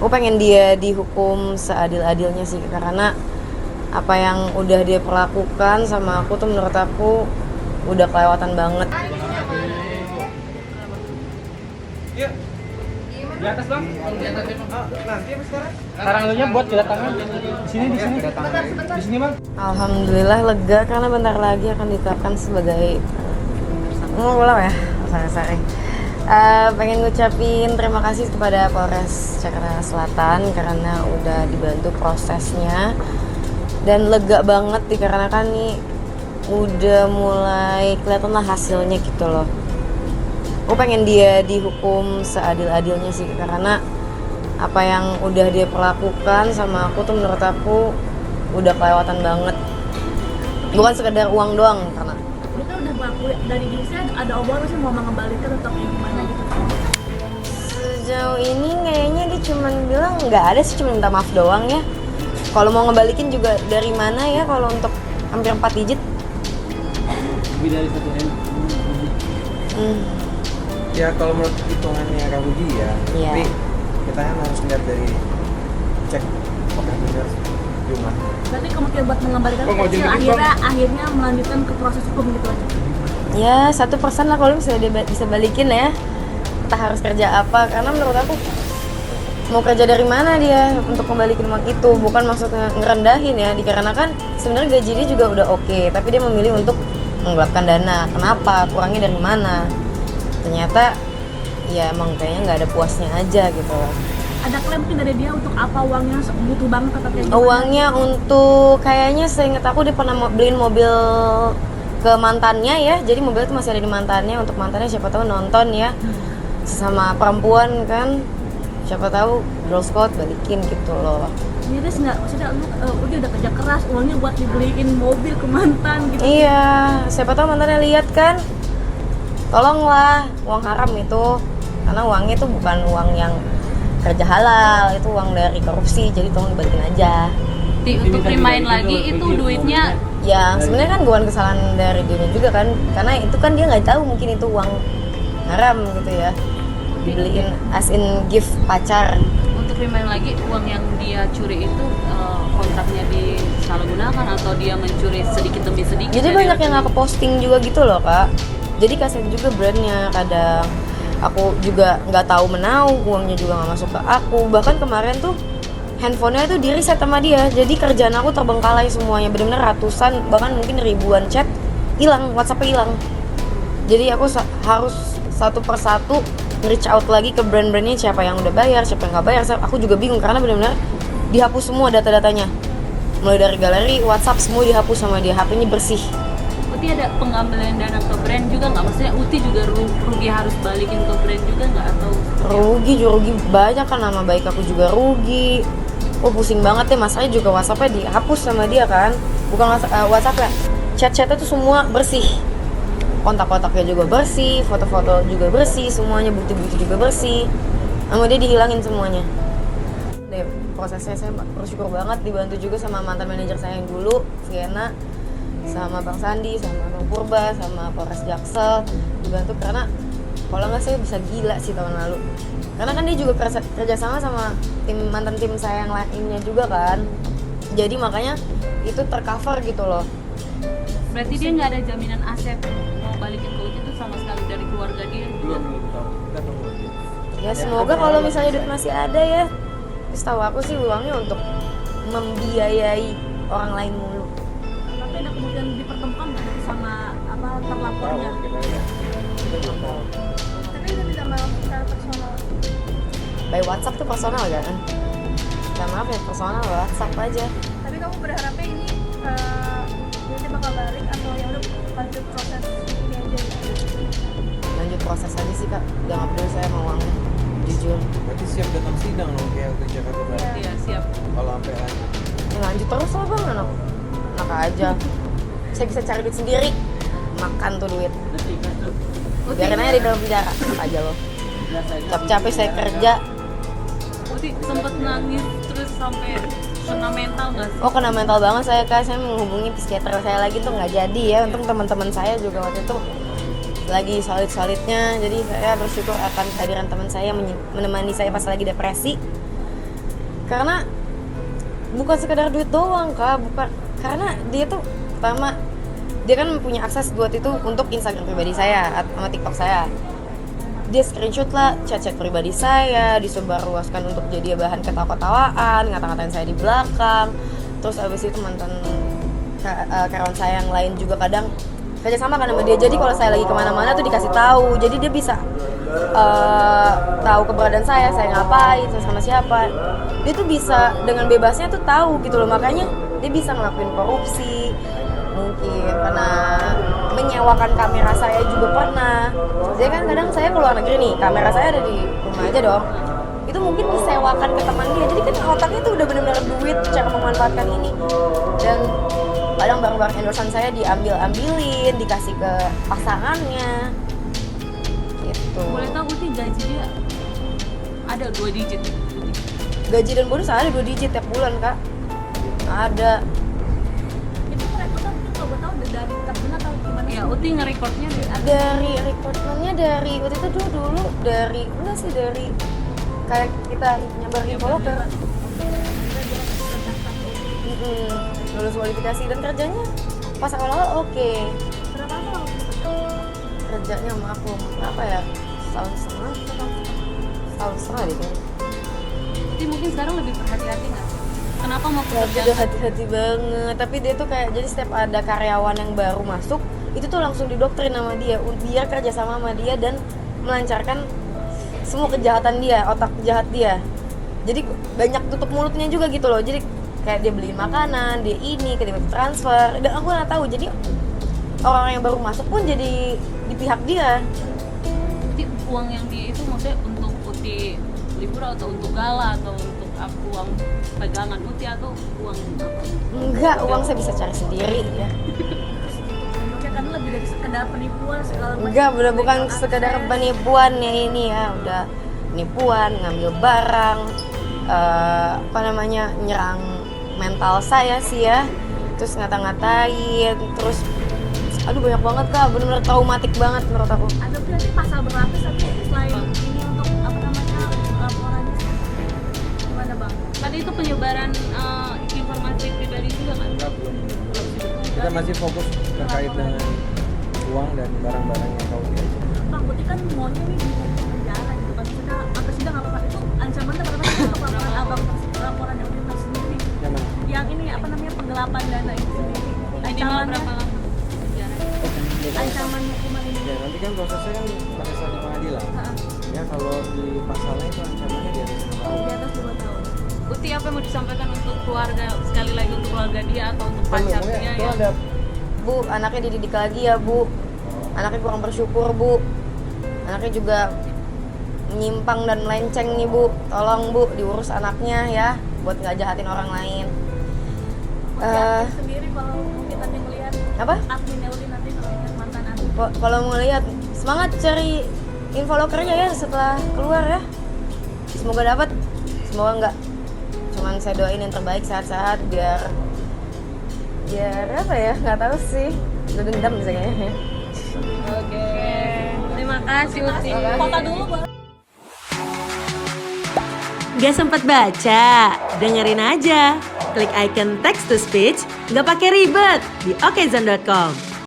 Aku pengen dia dihukum seadil-adilnya sih, karena apa yang udah dia perlakukan sama aku tuh menurut aku udah kelewatan banget. Iya. Di atas bang. Di atas ya bang. Nanti apa sekarang? Sekarang dulunya buat kedatangan. Di sini. Di sini bang. Alhamdulillah lega karena bentar lagi akan ditetapkan sebagai ngulang ya. Sorry. Pengen ngucapin terima kasih kepada Polres Jakarta Selatan karena udah dibantu prosesnya, dan lega banget dikarenakan nih udah mulai kelihatan lah hasilnya gitu loh. Aku pengen dia dihukum seadil-adilnya sih, karena apa yang udah dia perlakukan sama aku tuh menurut aku udah kelewatan banget. Bukan sekedar uang doang, karena Dia kan udah ngaku dari diri saya ada obrolan sih mau mengembalikan atau gimana gitu. sejauh ini kayaknya dia cuman bilang nggak ada sih, cuma minta maaf doang ya. Kalau mau ngebalikin juga dari mana ya, kalau untuk hampir 4 digit. Lebih dari 1 M. Ya kalau menurut hitungannya Kabuji ya. Iya. Tapi kita kan harus lihat dari cek apakah benar jumlah. Berarti kemungkinan buat mengembalikan Kok mau kecil, jadi akhirnya melanjutkan ke proses hukum gitu aja. Ya 1% lah kalau bisa dia bisa balikin ya. Kita harus kerja apa, karena menurut aku mau kerja dari mana dia untuk membalikin uang itu, bukan maksudnya ngerendahin ya, dikarenakan sebenarnya gaji dia juga udah oke, tapi dia memilih untuk menggelapkan dana. Kenapa? Kurangnya dari mana? Ternyata ya emang kayaknya nggak ada puasnya aja gitu loh. Ada klaim mungkin dari dia untuk apa uangnya butuh banget atau kayak gimana? Uangnya untuk kayaknya seingat aku dia pernah beliin mobil ke mantannya ya, jadi mobil itu masih ada di mantannya, untuk mantannya siapa tahu nonton ya, sesama perempuan kan, siapa tahu girl squad balikin gitu loh. Jadi nggak, maksudnya lu udah kerja keras uangnya buat dibeliin mobil ke mantan gitu. Iya, siapa tahu mantannya lihat kan, tolonglah, uang haram itu, karena uangnya itu bukan uang yang kerja halal, itu uang dari korupsi, jadi tolong dibalikin aja. Untuk remind lagi itu duitnya Ya sebenarnya kan bukan kesalahan dari dia juga kan, karena itu kan dia nggak tahu mungkin itu uang haram gitu ya, dibeliin as in gift pacar. untuk remind lagi uang yang dia curi itu kontraknya disalahgunakan atau dia mencuri sedikit demi sedikit. Jadi dari banyak yang rekening. aku posting juga gitu loh kak, jadi kasihan juga brandnya, kadang aku juga nggak tahu menau, uangnya juga nggak masuk ke aku. Bahkan kemarin tuh handphonenya tuh di reset sama dia, jadi kerjaan aku terbengkalai semuanya, benar-benar ratusan bahkan mungkin ribuan chat hilang, WhatsApp-nya hilang. Jadi aku harus satu persatu reach out lagi ke brand-brandnya, siapa yang udah bayar, siapa yang nggak bayar. Aku juga bingung karena benar-benar dihapus semua data-datanya, mulai dari galeri, WhatsApp semua dihapus sama dia, HP-nya bersih. Uti ada pengambilan dana ke brand juga nggak? Maksudnya Uti juga rugi harus balikin ke brand juga nggak, atau Rugi banyak kan, nama baik aku juga rugi. Pusing banget deh, masalahnya juga WhatsApp-nya dihapus sama dia kan, bukan WhatsApp ya, chat-chatnya tuh semua bersih, kontak-kontaknya juga bersih, foto-foto juga bersih, semuanya bukti-bukti juga bersih, sama dia dihilangin semuanya. Deh, prosesnya saya bersyukur banget dibantu juga sama mantan manajer saya yang dulu, Vienna, sama Bang Sandi, sama Bang Purba, sama Polres Jaksel, dibantu karena kalau nggak saya bisa gila sih tahun lalu. Karena kan dia juga kerja sama mantan tim saya yang lainnya juga kan, jadi makanya itu tercover gitu loh. berarti dia nggak ada jaminan aset mau balikin ke Uti itu sama sekali dari keluarga dia? Belum tahu. Kita tunggu aja. Ya semoga kalau misalnya duit masih ada ya. Setahu aku sih uangnya untuk membiayai orang lain mulu. Tapi ada kemungkinan dipertemukan nggak sama apa terlapornya? Tapi udah minta maaf secara personal. By WhatsApp tuh personal kan? Minta maaf ya personal, WhatsApp aja. Tapi kamu berharapnya ini dia bakal balik atau ya udah lanjut proses ini aja? Lanjut proses aja sih kak, udah gak peduli saya sama uangnya, jujur. Berarti siap datang sidang loh kayak ke Jakarta Barat. Iya siap. Kalau sampai lanjut. Ya lanjut terus lah bang, enak aja. Saya bisa cari duit sendiri, makan tuh duit. Biarin aja di dalam penjara, enak aja loh. Capek-capek saya kerja. Uti sempet nangis terus sampai kena mental nggak sih? Oh kena mental banget saya kak, saya menghubungi psikiater saya lagi tuh nggak jadi ya. Untung teman-teman saya juga waktu itu lagi solid-solidnya, jadi saya bersyukur akan kehadiran teman saya menemani saya pas lagi depresi. Karena bukan sekedar duit doang Kak, bukan, karena dia tuh pertama dia kan punya akses buat itu untuk Instagram pribadi saya sama TikTok saya. Dia screenshot lah chat-chat pribadi saya, disebarluaskan untuk jadi bahan ketawa-ketawaan, ngata-ngatain saya di belakang. Terus abis itu mantan karyawan saya yang lain juga kadang kerja sama kan sama dia. Jadi kalau saya lagi kemana-mana tuh dikasih tahu. Jadi dia bisa tahu keberadaan saya ngapain, saya sama siapa. Dia tuh bisa dengan bebasnya tuh tahu gitu loh. Makanya dia bisa ngelakuin korupsi, mungkin pernah menyewakan kamera saya juga pernah. Jadi kan kadang saya keluar negeri nih, kamera saya ada di rumah aja dong. Itu mungkin disewakan ke teman dia. Jadi kan otaknya tuh udah benar-benar duit cara memanfaatkan ini. Dan kadang barang-barang endorsean saya diambilin, dikasih ke pasangannya. Gitu. Boleh tahu Uti gaji dia ada 2 digit? Gaji dan bonus ada 2 digit tiap bulan Kak. Ada. Itu rekrutnya mungkin kalau gue tahu dari tabungan atau gimana? Ya Uti nge-recordnya Dari rekrutmennya dari waktu itu dulu dari enggak sih dari kayak kita nyebar info loker. Lulus kualifikasi dan kerjanya pas awal-awal oke. Berapa lama? Kerjanya maklum apa ya, setahun setengah deh kayaknya. Uti mungkin sekarang lebih berhati-hati nggak? Kenapa mau Ya, dia pekerjaan? udah hati-hati banget, tapi dia tuh kayak jadi setiap ada karyawan yang baru masuk itu tuh langsung didoktrin sama dia biar kerja sama dia dan melancarkan semua kejahatan dia, otak jahat dia. Jadi banyak tutup mulutnya juga gitu loh. Jadi kayak dia beliin makanan, dia ini, tiba-tiba transfer, dan aku nggak tahu. Jadi orang yang baru masuk pun jadi di pihak dia. Uti uang yang dia itu maksudnya untuk Uti libur atau untuk gala atau untuk uang pegangan Uti atau uang apa? Enggak, uang saya bisa cari sendiri ya. Mungkin karena lebih dari sekedar penipuan segala macam. Enggak, udah bukan sekedar penipuan ya ini ya, udah penipuan, ngambil barang, apa namanya, nyerang mental saya sih ya, terus ngata-ngatain, terus aduh banyak banget Kak, bener-bener traumatik banget menurut aku. Ada berarti pasal berlapis tapi selain ini untuk apa namanya laporannya gimana Bang? Tadi itu penyebaran informasi pribadi juga kan? Enggak, belum. Kita masih fokus terkait dengan uang dan barang-barang yang kau tidak. Bang, berarti kan maunya nih di penjara gitu kan? Sudah apa sudah nggak apa-apa itu ancamannya berapa sih untuk laporan abang laporan yang kita sendiri? Yang mana? Yang ini apa namanya penggelapan dana itu sendiri? Minimal Ancamannya berapa lama penjara? ancaman hukuman ini? Ya nanti kan prosesnya kan pada saat di pengadilan. Heeh. Ya kalau di pasalnya itu ancamannya di atas 5 tahun. Di atas 2 tahun. Uti apa yang mau disampaikan untuk keluarga, sekali lagi untuk keluarga dia atau untuk Kan pacarnya itu ya? ada Bu, anaknya dididik lagi ya Bu. Anaknya kurang bersyukur Bu. Anaknya juga menyimpang dan melenceng nih Bu. Tolong Bu, diurus anaknya ya, buat nggak jahatin orang lain. Admin sendiri kalau mungkin nanti melihat Apa? admin Euli nanti kalau ingat mantan admin. Kalau mau lihat, semangat cari info lokernya ya setelah keluar ya. Semoga dapat, semoga enggak. Cuman saya doain yang terbaik, sehat-sehat biar apa ya, nggak tahu sih. Udah dendam bisa kayaknya. Oke. Terima kasih Uti. Foto dulu Bang. Gak sempet baca? Dengerin aja. Klik icon text to speech, gak pakai ribet di okezone.com.